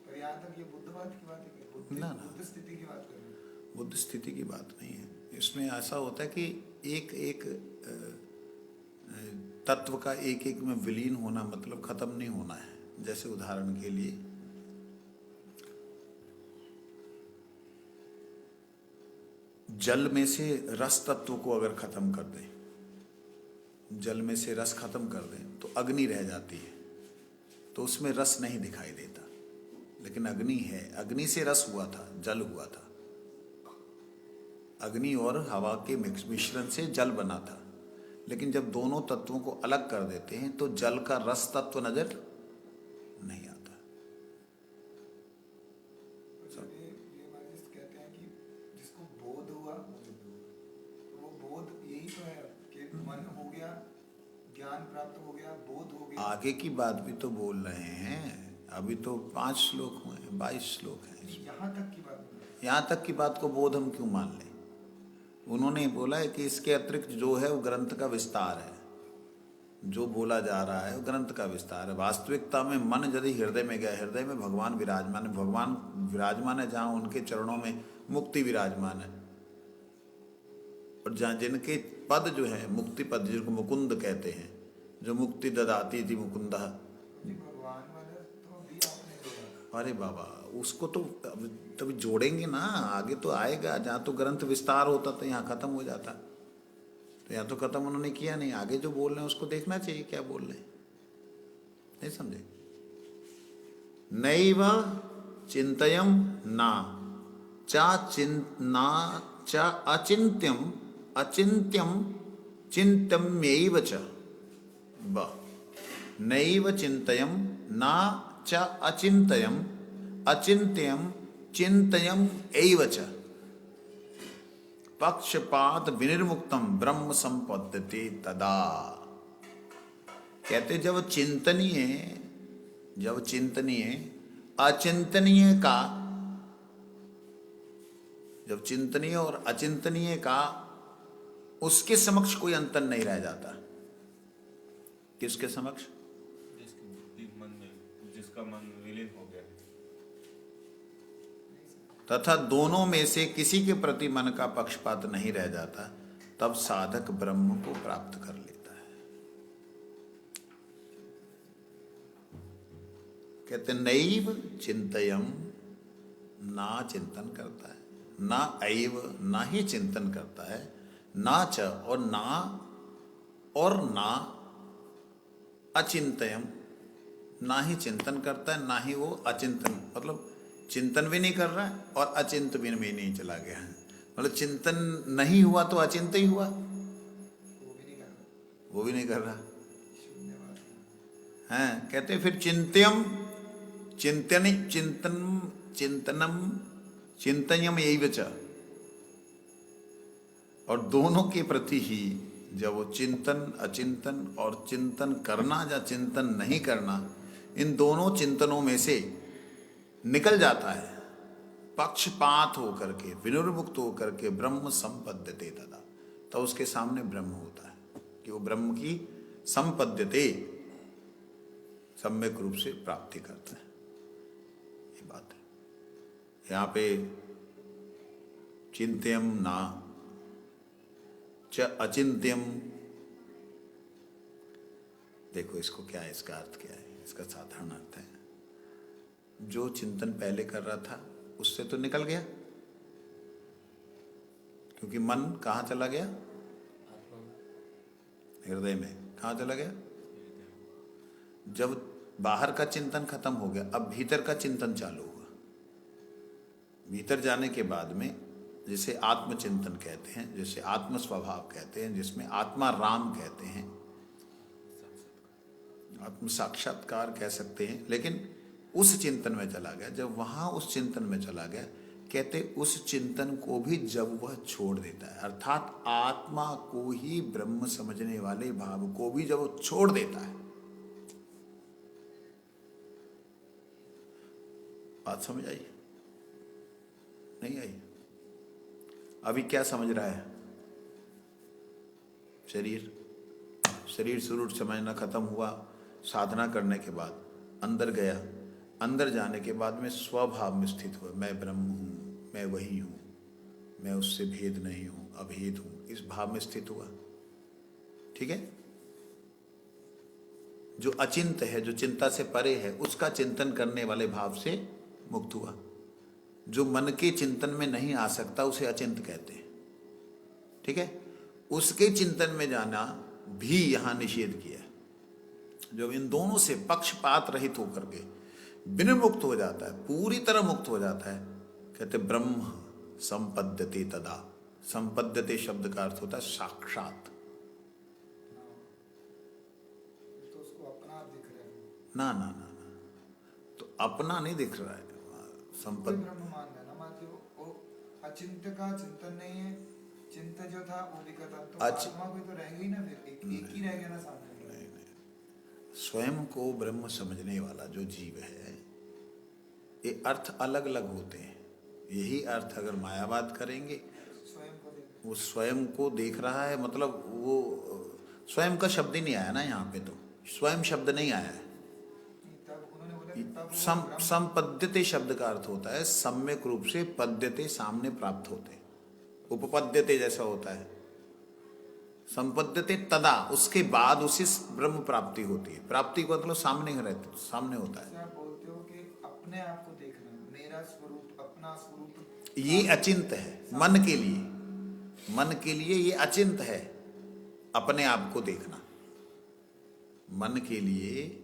[SPEAKER 2] तो यहाँ तक ये बुद्धवाद की बात है कि
[SPEAKER 1] ना, ना।
[SPEAKER 2] बुद्ध स्थिति की बात कर रहे हैं।
[SPEAKER 1] बुद्ध स्थिति की बात नहीं है। इसमें ऐसा होता है कि एक एक तत्व का एक एक में विलीन होना मतलब खत्म नहीं होना है। जैसे उदाहरण के लिए जल में से रस तत्व को अगर खत्म कर दें, जल में से रस खत्म कर दें तो अग्नि रह जाती है, तो उसमें रस नहीं दिखाई देता, लेकिन अग्नि है। अग्नि से रस हुआ था, जल हुआ था। अग्नि और हवा के मिश्रण से जल बना था, लेकिन जब दोनों तत्वों को अलग कर देते हैं तो जल का रस तत्व नजर नहीं आता।
[SPEAKER 2] जब ये महाराज कहते हैं कि जिसको बोध हुआ तो वो बोध यही तो है कि मन हो गया, ज्ञान प्राप्त हो गया, बोध हो गया।
[SPEAKER 1] आगे की बात भी तो बोल रहे हैं, अभी तो 5 श्लोक हुए, 22 श्लोक हैं।
[SPEAKER 2] यहाँ तक की बात नहीं।
[SPEAKER 1] यहाँ तक की बात को बोध हम क्यों मान लें? उन्होंने बोला है कि इसके अतिरिक्त जो है वो ग्रंथ का विस्तार है, जो बोला जा रहा है वो ग्रंथ का विस्तार है। वास्तविकता में मन यदि हृदय में गया, हृदय में भगवान विराजमान है, भगवान विराजमान है जहाँ उनके चरणों में मुक्ति विराजमान है, और जहाँ जिनके पद जो है मुक्ति पद, जिनको मुकुंद कहते हैं, जो मुक्ति ददाती थी मुकुंदा।
[SPEAKER 2] भगवान वाला तो अभी आपने जोड़ा।
[SPEAKER 1] अरे बाबा, उसको तो तभी जोड़ेंगे ना, आगे तो आएगा। जहाँ तो ग्रंथ विस्तार होता तो यहाँ खत्म हो जाता, तो यहाँ तो खत्म उन्होंने किया नहीं। आगे जो बोल रहे हैं उसको देखना चाहिए क्या बोल रहे हैं, नहीं समझे? नैव चिंतयम ना चा अचिंत्यम अचिंत्यम चिंतम्यैव च ब नैव चिंतयम ना च अचिंतयम अचिंत्यम चिंतयम एव च पक्षपात विनिर्मुक्तम ब्रह्म संपद्यते तदा। कहते जब चिंतनीय अचिंतनीय का, जब चिंतनीय और अचिंतनीय का उसके समक्ष कोई अंतर नहीं रह जाता। किसके समक्ष?
[SPEAKER 4] जिसकी बुद्धि मन में, जिसका मन विलीन हो गया है।
[SPEAKER 1] तथा दोनों में से किसी के प्रति मन का पक्षपात नहीं रह जाता, तब साधक ब्रह्म को प्राप्त कर लेता है। कहते नैव चिंतयम, ना चिंतन करता है, ना ऐव ना ही चिंतन करता है, ना च और ना अचिंतयम, ना ही चिंतन करता है, ना ही वो अचिंतन, मतलब चिंतन भी नहीं कर रहा है और अचिंत भी नहीं चला गया है। मतलब चिंतन नहीं हुआ तो अचिंत ही हुआ, वो भी नहीं कर रहा है। कहते फिर चिंतयम चिंतनम चिंतयम एव च, और दोनों के प्रति ही जब वो चिंतन अचिंतन और चिंतन करना या चिंतन नहीं करना, इन दोनों चिंतनों में से निकल जाता है, पक्षपात होकर के, विनिर्मुक्त होकर के ब्रह्म संपद्यते तदा, तो उसके सामने ब्रह्म होता है कि वो ब्रह्म की संपद्यते, सम्यक रूप से प्राप्ति करते हैं। ये बात है। यहाँ पे चिंत्यम ना च अचिंत्यम, देखो इसको क्या है, इसका अर्थ क्या है? इसका साधारण अर्थ है, जो चिंतन पहले कर रहा था उससे तो निकल गया, क्योंकि मन कहाँ चला गया? हृदय में। कहाँ चला गया? जब बाहर का चिंतन खत्म हो गया, अब भीतर का चिंतन चालू हुआ। भीतर जाने के बाद में जिसे आत्मचिंतन कहते हैं, जिसे आत्म स्वभाव कहते हैं, जिसमें आत्मा राम कहते हैं, आत्म साक्षात्कार कह सकते हैं, लेकिन उस चिंतन में चला गया। जब वहां उस चिंतन में चला गया, कहते उस चिंतन को भी जब वह छोड़ देता है, अर्थात आत्मा को ही ब्रह्म समझने वाले भाव को भी जब वो छोड़ देता है, बात समझ आई? नहीं आई? अभी क्या समझ रहा है? शरीर शुरू समझना खत्म हुआ। साधना करने के बाद अंदर गया, अंदर जाने के बाद में स्वभाव में स्थित हुआ, मैं ब्रह्म हूँ, मैं वही हूँ, मैं उससे भेद नहीं हूँ, अभेद हूं, इस भाव में स्थित हुआ। ठीक है, जो अचिंत है, जो चिंता से परे है, उसका चिंतन करने वाले भाव से मुक्त हुआ। जो मन के चिंतन में नहीं आ सकता उसे अचिंत कहते हैं। ठीक है, उसके चिंतन में जाना भी यहां निषेध किया है। जब इन दोनों से पक्षपात रहित होकर के विनिर्मुक्त हो जाता है, पूरी तरह मुक्त हो जाता है, कहते ब्रह्म संपद्यते तदा। संपद्यते शब्द का अर्थ होता है साक्षात।
[SPEAKER 2] तो उसको अपना आप दिख रहा है,
[SPEAKER 1] ना ना ना ना, तो अपना नहीं दिख रहा है।
[SPEAKER 2] कोई
[SPEAKER 1] संपद
[SPEAKER 2] ब्रह्म मान रहा है ना, मान लो वो अचिंत्य का चिंतन नहीं है, चिंता जो था वो भी खत्म, तो आत्मा कोई तो रह गई ना, फिर एक ही रह गया ना सामने।
[SPEAKER 1] स्वयं को ब्रह्म समझने वाला जो जीव है, ये अर्थ अलग अलग होते हैं। यही अर्थ अगर मायावाद करेंगे,
[SPEAKER 2] स्वयं को देख,
[SPEAKER 1] वो स्वयं को देख रहा है, मतलब वो स्वयं का शब्द ही नहीं आया ना यहाँ पे, तो स्वयं शब्द नहीं आया है।
[SPEAKER 2] तब उन्होंने बोला कि तब वो
[SPEAKER 1] सम
[SPEAKER 2] ब्रह्म-
[SPEAKER 1] संपद्यते शब्द का अर्थ होता है सम्यक रूप से पद्यते, सामने प्राप्त होते, उपपद्यते जैसा होता है। संपद्यते तदा, उसके बाद उसे ब्रह्म प्राप्ति होती है। प्राप्ति का मतलब सामने रहते, सामने होता है।
[SPEAKER 2] जैसे आप बोलते हो कि अपने आप को देखना, मेरा स्वरूप, अपना स्वरूप,
[SPEAKER 1] ये अचिंत है मन के लिए। मन के लिए ये अचिंत है अपने आप को देखना। मन के लिए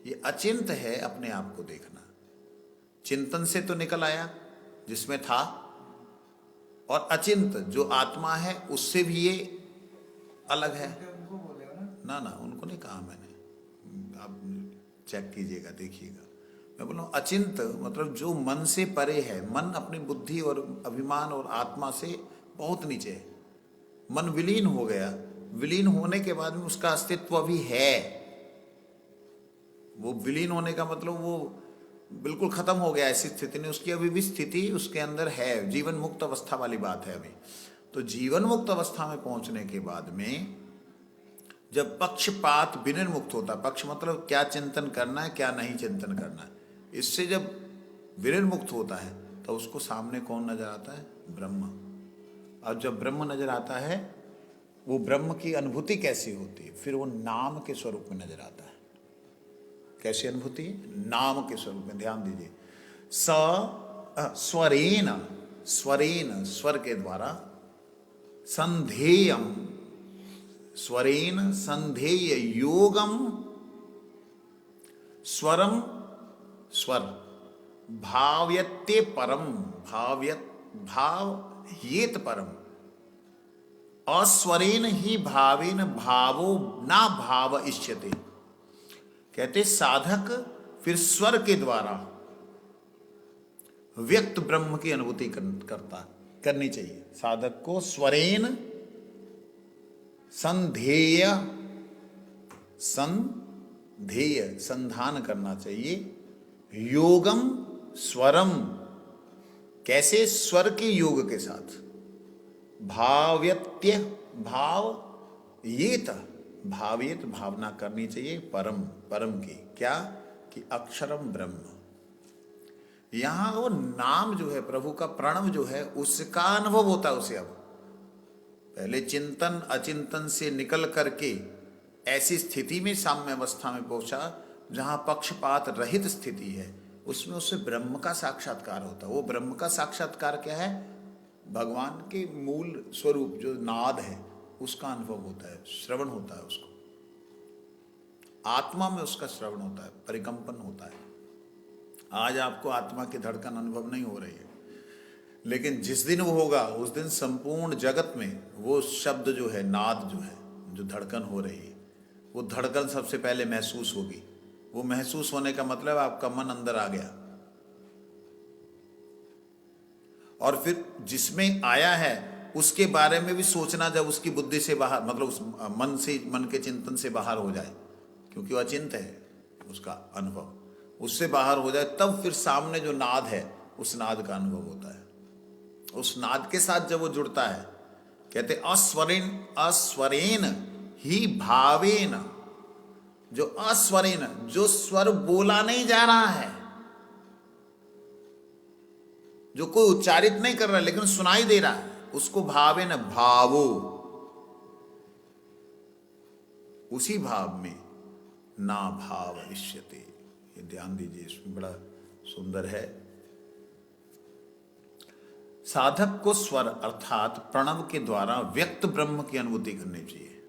[SPEAKER 1] ये अचिंत है अपने आप को देखना। चिंतन से तो निकल आया जिसमें था, और अचिंत जो आत्मा है उससे भी ये अलग है।
[SPEAKER 2] उनको बोले हो ना,
[SPEAKER 1] ना ना, उनको नहीं कहा मैंने, आप चेक कीजिएगा, देखिएगा। मैं बोल रहा हूँ अचिंत मतलब जो मन से परे है। मन अपनी बुद्धि और अभिमान और आत्मा से बहुत नीचे है। मन विलीन हो गया, विलीन होने के बाद में उसका अस्तित्व भी है। वो विलीन होने का मतलब वो बिल्कुल खत्म हो गया, ऐसी स्थिति नहीं, उसकी अभी भी स्थिति उसके अंदर है। जीवन मुक्त अवस्था वाली बात है अभी। तो जीवन मुक्त अवस्था में पहुंचने के बाद में जब पक्षपात विनिर्मुक्त होता, पक्ष मतलब क्या चिंतन करना है क्या नहीं चिंतन करना है, इससे जब विनिर्मुक्त होता है तो उसको सामने कौन नजर आता है? ब्रह्म। और जब ब्रह्म नजर आता है, वो ब्रह्म की अनुभूति कैसी होती है? फिर वो नाम के स्वरूप में नजर आता है। कैसी अनुभूति? नाम के स्वरूप में। ध्यान दीजिए, स्वरेन, स्वरेन स्वर के द्वारा, संधेयम, स्वरेन संधेय योगम, स्वरम स्वर, भाव्यते परम, भाव्यत भाव्येत परम, अस्वरेन ही भावेन भावो ना भाव इष्यते। कहते साधक फिर स्वर के द्वारा व्यक्त ब्रह्म की अनुभूति करनी चाहिए। साधक को स्वरेन संधेय, संधान करना चाहिए। योगम स्वरम, कैसे? स्वर के योग के साथ। भाव्यत्य, भाव येत, भावित भावना करनी चाहिए परम, परम की। क्या? कि अक्षरम ब्रह्म। यहां वो नाम जो है, प्रभु का प्रणव जो है, उसका अनुभव होता है उसे। अब पहले चिंतन अचिंतन से निकल करके ऐसी स्थिति में साम्य अवस्था में पहुंचा जहां पक्षपात रहित स्थिति है, उसमें उससे ब्रह्म का साक्षात्कार होता है। वो ब्रह्म का साक्षात्कार क्या है? भगवान के मूल स्वरूप जो नाद है उसका अनुभव होता है, श्रवण होता है उसको। आत्मा में उसका श्रवण होता है, परिकंपन होता है। आज आपको आत्मा की धड़कन अनुभव नहीं हो रही है, लेकिन जिस दिन वो होगा उस दिन संपूर्ण जगत में वो शब्द जो है, नाद जो है, जो धड़कन हो रही है, वो धड़कन सबसे पहले महसूस होगी। वो महसूस होने का मतलब आपका मन अंदर आ गया, और फिर जिसमें आया है उसके बारे में भी सोचना जब उसकी बुद्धि से बाहर, मतलब उस मन से, मन के चिंतन से बाहर हो जाए, क्योंकि वो अचिंत है, उसका अनुभव उससे बाहर हो जाए, तब फिर सामने जो नाद है उस नाद का अनुभव होता है। उस नाद के साथ जब वो जुड़ता है, कहते अस्वरेन, अस्वरेन ही भावेन, जो अस्वरेन, जो स्वर बोला नहीं जा रहा है, जो कोई उच्चारित नहीं कर रहा है लेकिन सुनाई दे रहा है, उसको भावे न भावो, उसी भाव में ना भाव इष्यते। ये ध्यान दीजिए, इसमें बड़ा सुंदर है। साधक को स्वर अर्थात प्रणव के द्वारा व्यक्त ब्रह्म की अनुभूति करनी चाहिए,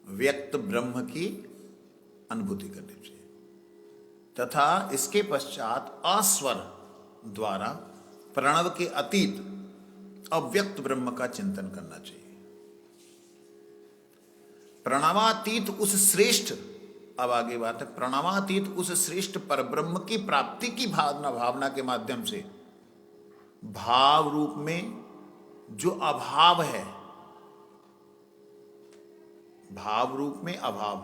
[SPEAKER 1] व्यक्त ब्रह्म की अनुभूति करनी चाहिए, तथा इसके पश्चात अस्वर द्वारा प्रणव के अतीत अव्यक्त ब्रह्म का चिंतन करना चाहिए। प्रणवातीत उस श्रेष्ठ, अब आगे बात है, प्रणवातीत उस श्रेष्ठ परब्रह्म की प्राप्ति की भावना के माध्यम से भाव रूप में जो अभाव है, भाव रूप में अभाव,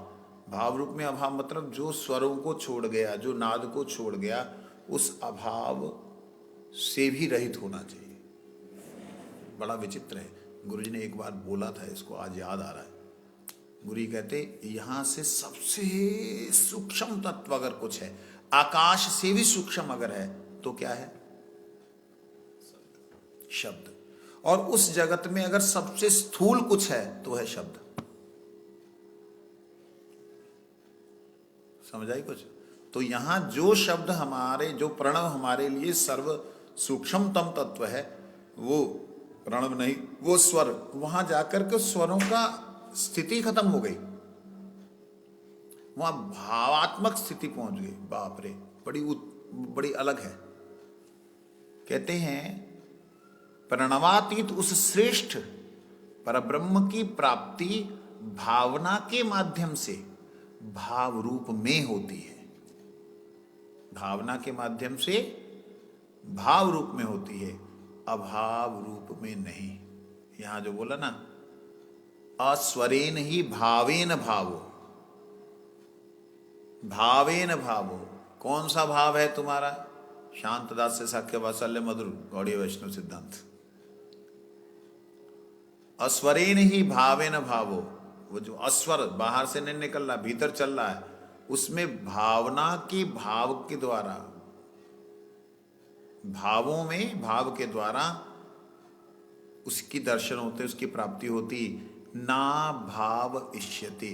[SPEAKER 1] भाव रूप में अभाव मतलब जो स्वरों को छोड़ गया, जो नाद को छोड़ गया, उस अभाव से भी रहित होना चाहिए। बड़ा विचित्र है। गुरुजी ने एक बार बोला था, इसको आज याद आ रहा है। गुरुजी कहते यहां से सबसे सूक्ष्म तत्व अगर कुछ है, आकाश से भी सूक्ष्म अगर है, तो क्या है? शब्द। और उस जगत में अगर सबसे स्थूल कुछ है तो है शब्द। समझाई कुछ? तो यहां जो शब्द हमारे, जो प्रणव हमारे लिए सर्व सूक्ष्मतम तत्व है, वो प्रणव नहीं, वो स्वर। वहां जाकर के स्वरों का स्थिति खत्म हो गई, वहां भावात्मक स्थिति पहुंच गई। बाप रे, बड़ी अलग है। कहते हैं प्रणवातीत उस श्रेष्ठ परब्रह्म की प्राप्ति भावना के माध्यम से भाव रूप में होती है। भावना के माध्यम से भाव रूप में होती है, अभाव रूप में नहीं। यहां जो बोला ना, अस्वरेन ही भावेन भावो, भावेन भावो। कौन सा भाव है तुम्हारा? शांत दास्य साख्य वात्सल्य मधुर गौड़ीय वैष्णव सिद्धांत। अस्वरेन ही भावेन भावो, वो जो अस्वर बाहर से नहीं निकल रहा, भीतर चल रहा है, उसमें भावना की भाव के द्वारा, भावों में भाव के द्वारा उसकी दर्शन होते, उसकी प्राप्ति होती। ना भाव इष्यति,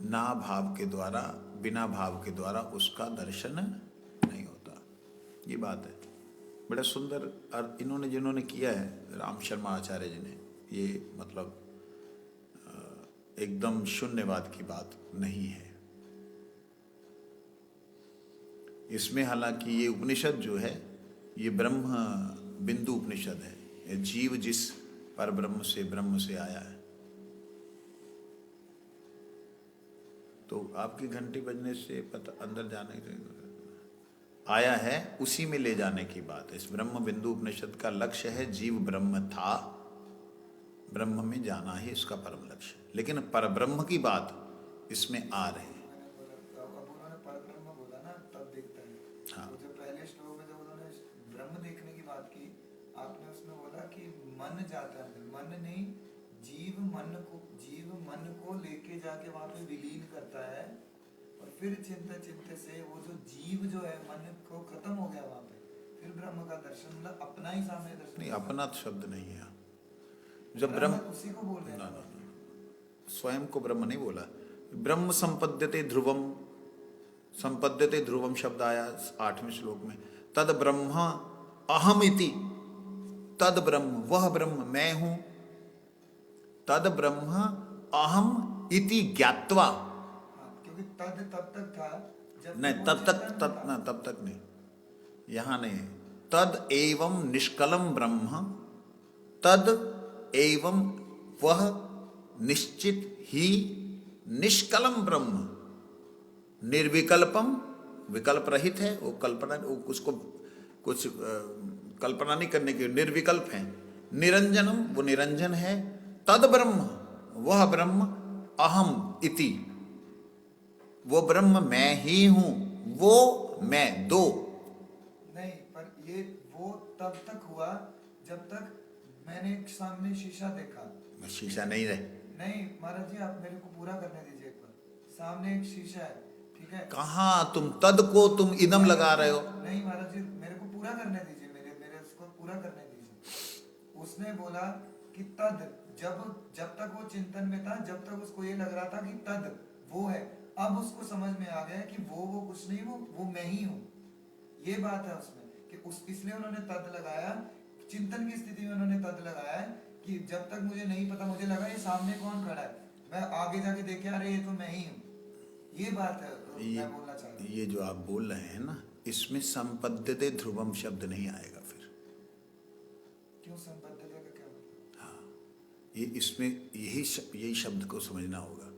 [SPEAKER 1] ना भाव के द्वारा, बिना भाव के द्वारा उसका दर्शन नहीं होता। ये बात है। बड़ा सुंदर। और इन्होंने जिन्होंने किया है, राम शर्मा आचार्य जी ने, ये मतलब एकदम शून्यवाद की बात नहीं है। इसमें हालांकि ये उपनिषद जो है, ये ब्रह्म बिंदु उपनिषद है। ये जीव जिस पर ब्रह्म से आया है। तो आपकी घंटी बजने से पता अंदर जाने आया है, उसी में ले जाने की बात है। इस ब्रह्म बिंदु उपनिषद का लक्ष्य है, जीव ब्रह्म था, ब्रह्म में जाना ही इसका परम लक्ष्य। लेकिन परब्रह्म की बात इसमें आ रही है।
[SPEAKER 2] अब उन्होंने परब्रह्म बोला ना, तब देखता है।
[SPEAKER 1] हाँ।
[SPEAKER 2] तो जो पहले श्लोक में जब उन्होंने ब्रह्म देखने की बात की, आपने उसमें बोला कि मन जाता है, मन नहीं, जीव मन को लेके जाके वहां पे विलीन करता है, और फिर चिंता से वो जो जीव जो है, मन को खत्म हो गया वहां पे, फिर ब्रह्म का दर्शन, मतलब अपना ही सामने दर्शन।
[SPEAKER 1] नहीं, अपना शब्द नहीं है। जब ब्रह्म
[SPEAKER 2] उसी को बोल रहे हैं,
[SPEAKER 1] स्वयं को ब्रह्म नहीं बोला। ब्रह्म संपद्यते ध्रुवम, संपद्यते ध्रुवम शब्द आया 8वें श्लोक में। तद ब्रह्म अहम इति, तद ब्रह्म, वह ब्रह्म मैं हूं। तद ब्रह्म अहम इति ज्ञात्वा,
[SPEAKER 2] क्योंकि तद तब तक था जब
[SPEAKER 1] नहीं, तब तक नहीं, यहां नहीं। तद एवं निष्कलम ब्रह्म, तद एवं वह निश्चित ही निष्कलम ब्रह्म, निर्विकल्पम, विकल्प रहित है, वो कल्पना, उसको कुछ कल्पना नहीं करने की, निर्विकल्प है। निरंजनम, वो निरंजन है। तद ब्रह्म, वह ब्रह्म, अहम इति, वो ब्रह्म मैं ही हूं, वो मैं, दो
[SPEAKER 2] नहीं, पर ये वो तब तक हुआ जब तक मैंने एक सामने शीशा देखा।
[SPEAKER 1] शीशा नहीं रहे।
[SPEAKER 2] नहीं महाराज जी, आप मेरे को पूरा करने दीजिए एक बार। सामने एक शीशा है, ठीक है?
[SPEAKER 1] कहाँ तुम तद को तुम इदम लगा रहे हो?
[SPEAKER 2] नहीं महाराज जी, मेरे को पूरा करने दीजिए, मेरे उसको पूरा करने दीजिए। उसने बोला कि तद, जब तक वो चिंतन में था, जब तक उसको ये लग रहा था कि तद वो है, अब उसको समझ में आ गया कि वो कुछ नहीं, वो मैं ही हूँ। ये बात है उसमें कि इसलिए उन्होंने तद लगाया, चिंतन की स्थिति में उन्होंने तद लगाया है कि जब तक मुझे नहीं पता, मुझे लगा ये सामने कौन खड़ा है, मैं आगे जाके देखे अरे ये तो मैं ही हूँ। ये बात है मैं बोलना चाह रहा हूँ।
[SPEAKER 1] ये जो आप बोल रहे हैं ना, इसमें संपद्यते ध्रुवम शब्द नहीं आएगा फिर।
[SPEAKER 2] क्यों संबद्धता का क्या मतलब?
[SPEAKER 1] हाँ, ये इसमें यही शब्द को समझना होगा।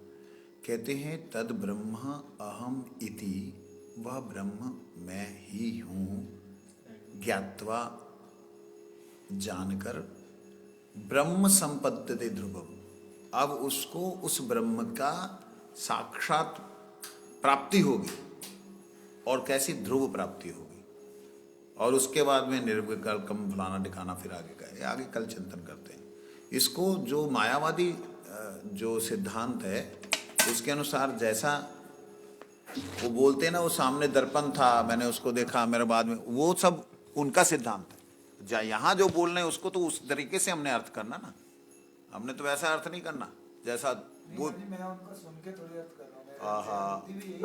[SPEAKER 1] कहते हैं तद ब्रह्म अहम इति, वह ब्रह्म मैं ही हूँ, ज्ञात्वा जानकर, ब्रह्म संपद्यते ध्रुवम। अब उसको उस ब्रह्म का साक्षात प्राप्ति होगी, और कैसी ध्रुव प्राप्ति होगी, और उसके बाद में निर्विकल्पम फलाना दिखाना, फिर आगे का है, आगे कल चिंतन करते हैं इसको। जो मायावादी जो सिद्धांत है उसके अनुसार, जैसा वो बोलते हैं ना, वो सामने दर्पण था, मैंने उसको देखा, मेरे बाद में, वो सब उनका सिद्धांत है। यहाँ जो बोल रहे हैं उसको तो उस तरीके से हमने अर्थ करना ना, हमने तो वैसा अर्थ नहीं करना जैसा वो।
[SPEAKER 2] मैं उनका सुन के थोड़ी अर्थ कर रहा हूँ,
[SPEAKER 1] आहा।
[SPEAKER 2] मेरी बुद्धि भी यही